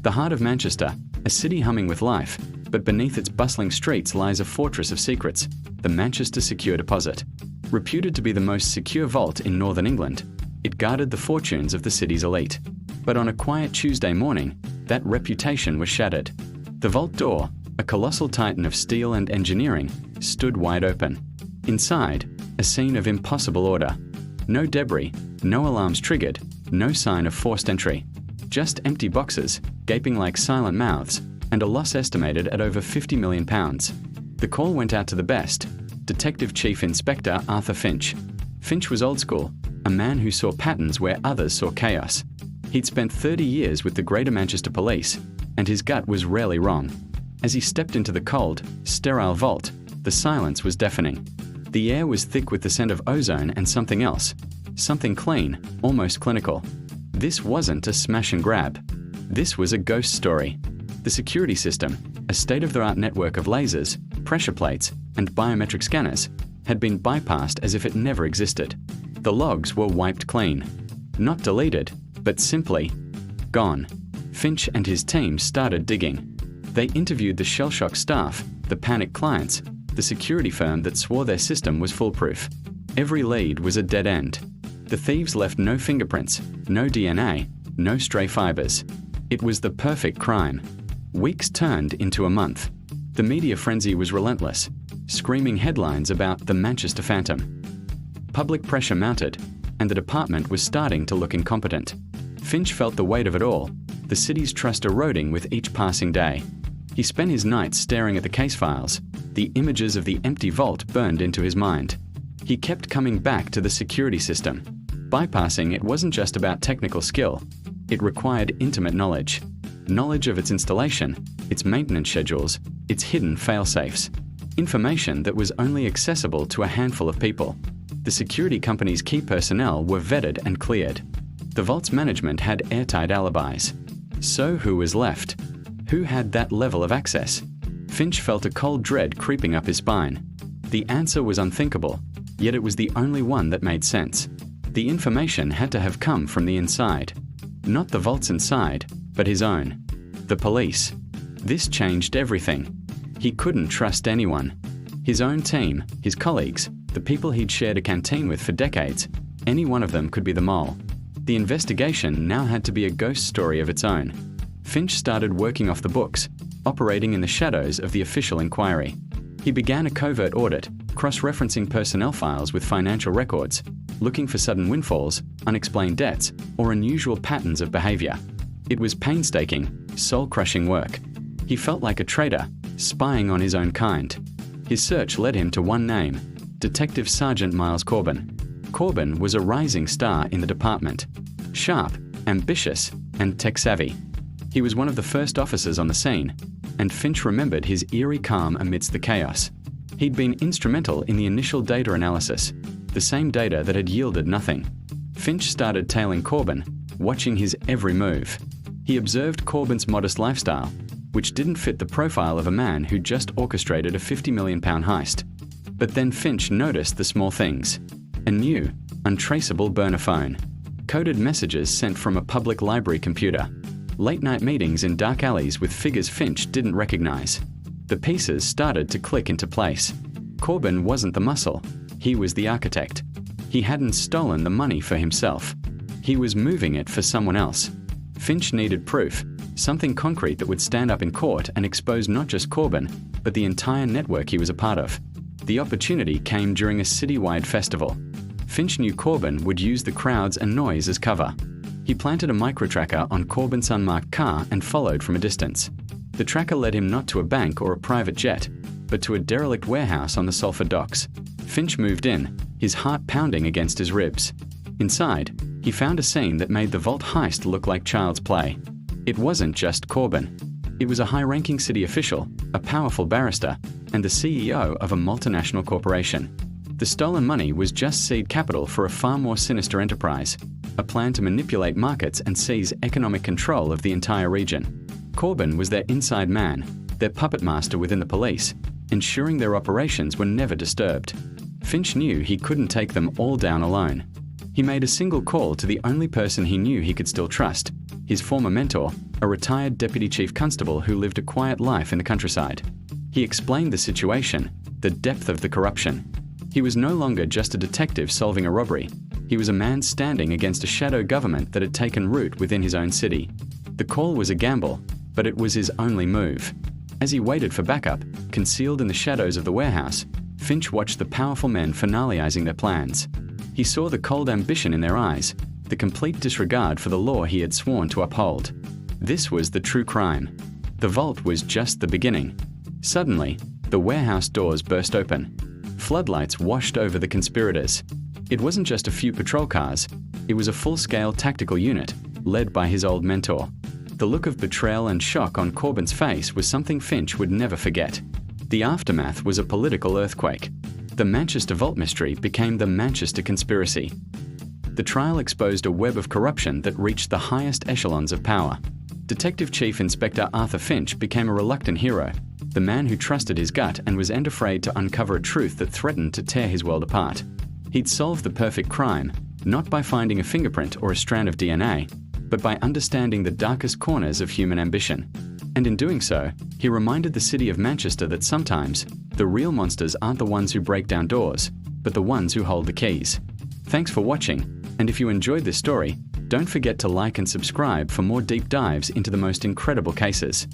The heart of Manchester, a city humming with life, but beneath its bustling streets lies a fortress of secrets, the Manchester Secure Deposit. Reputed to be the most secure vault in northern England, it guarded the fortunes of the city's elite. But on a quiet Tuesday morning, that reputation was shattered. The vault door, a colossal titan of steel and engineering, stood wide open. Inside, a scene of impossible order. No debris, no alarms triggered, no sign of forced entry. Just empty boxes, gaping like silent mouths, and a loss estimated at over £50 million. The call went out to the best, Detective Chief Inspector Arthur Finch. Finch was old school, a man who saw patterns where others saw chaos. He'd spent 30 years with the Greater Manchester Police, and his gut was rarely wrong. As he stepped into the cold, sterile vault, the silence was deafening. The air was thick with the scent of ozone and something else. Something clean, almost clinical. This wasn't a smash and grab. This was a ghost story. The security system, a state-of-the-art network of lasers, pressure plates, and biometric scanners, had been bypassed as if it never existed. The logs were wiped clean. Not deleted, but simply gone. Finch and his team started digging. They interviewed the shell-shocked staff, the panicked clients, the security firm that swore their system was foolproof. Every lead was a dead end. The thieves left no fingerprints, no DNA, no stray fibers. It was the perfect crime. Weeks turned into a month. The media frenzy was relentless, screaming headlines about the Manchester Phantom. Public pressure mounted, and the department was starting to look incompetent. Finch felt the weight of it all, the city's trust eroding with each passing day. He spent his nights staring at the case files. The images of the empty vault burned into his mind. He kept coming back to the security system. Bypassing it wasn't just about technical skill. It required intimate knowledge. Knowledge of its installation, its maintenance schedules, its hidden fail-safes. Information that was only accessible to a handful of people. The security company's key personnel were vetted and cleared. The vault's management had airtight alibis. So who was left? Who had that level of access? Finch felt a cold dread creeping up his spine. The answer was unthinkable, yet it was the only one that made sense. The information had to have come from the inside. Not the vault's inside, but his own. The police. This changed everything. He couldn't trust anyone. His own team, his colleagues, the people he'd shared a canteen with for decades, any one of them could be the mole. The investigation now had to be a ghost story of its own. Finch started working off the books, operating in the shadows of the official inquiry. He began a covert audit, cross-referencing personnel files with financial records, looking for sudden windfalls, unexplained debts, or unusual patterns of behavior. It was painstaking, soul-crushing work. He felt like a traitor, spying on his own kind. His search led him to one name, Detective Sergeant Miles Corbin. Corbin was a rising star in the department. Sharp, ambitious, and tech-savvy. He was one of the first officers on the scene, and Finch remembered his eerie calm amidst the chaos. He'd been instrumental in the initial data analysis, the same data that had yielded nothing. Finch started tailing Corbin, watching his every move. He observed Corbin's modest lifestyle, which didn't fit the profile of a man who just orchestrated a £50 million heist. But then Finch noticed the small things. A new, untraceable burner phone. Coded messages sent from a public library computer. Late-night meetings in dark alleys with figures Finch didn't recognize. The pieces started to click into place. Corbin wasn't the muscle. He was the architect. He hadn't stolen the money for himself. He was moving it for someone else. Finch needed proof, something concrete that would stand up in court and expose not just Corbin, but the entire network he was a part of. The opportunity came during a citywide festival. Finch knew Corbin would use the crowds and noise as cover. He planted a micro-tracker on Corbin's unmarked car and followed from a distance. The tracker led him not to a bank or a private jet, but to a derelict warehouse on the Salford docks. Finch moved in, his heart pounding against his ribs. Inside, he found a scene that made the vault heist look like child's play. It wasn't just Corbin. It was a high-ranking city official, a powerful barrister, and the CEO of a multinational corporation. The stolen money was just seed capital for a far more sinister enterprise, a plan to manipulate markets and seize economic control of the entire region. Corbin was their inside man, their puppet master within the police, ensuring their operations were never disturbed. Finch knew he couldn't take them all down alone. He made a single call to the only person he knew he could still trust, his former mentor, a retired deputy chief constable who lived a quiet life in the countryside. He explained the situation, the depth of the corruption. He was no longer just a detective solving a robbery. He was a man standing against a shadow government that had taken root within his own city. The call was a gamble, but it was his only move. As he waited for backup, concealed in the shadows of the warehouse, Finch watched the powerful men finalizing their plans. He saw the cold ambition in their eyes, the complete disregard for the law he had sworn to uphold. This was the true crime. The vault was just the beginning. Suddenly, the warehouse doors burst open. Floodlights washed over the conspirators. It wasn't just a few patrol cars, it was a full-scale tactical unit, led by his old mentor. The look of betrayal and shock on Corbin's face was something Finch would never forget. The aftermath was a political earthquake. The Manchester Vault mystery became the Manchester conspiracy. The trial exposed a web of corruption that reached the highest echelons of power. Detective Chief Inspector Arthur Finch became a reluctant hero, the man who trusted his gut and was unafraid to uncover a truth that threatened to tear his world apart. He'd solved the perfect crime, not by finding a fingerprint or a strand of DNA, but by understanding the darkest corners of human ambition. And in doing so, he reminded the city of Manchester that sometimes, the real monsters aren't the ones who break down doors, but the ones who hold the keys. Thanks for watching, and if you enjoyed this story, don't forget to like and subscribe for more deep dives into the most incredible cases.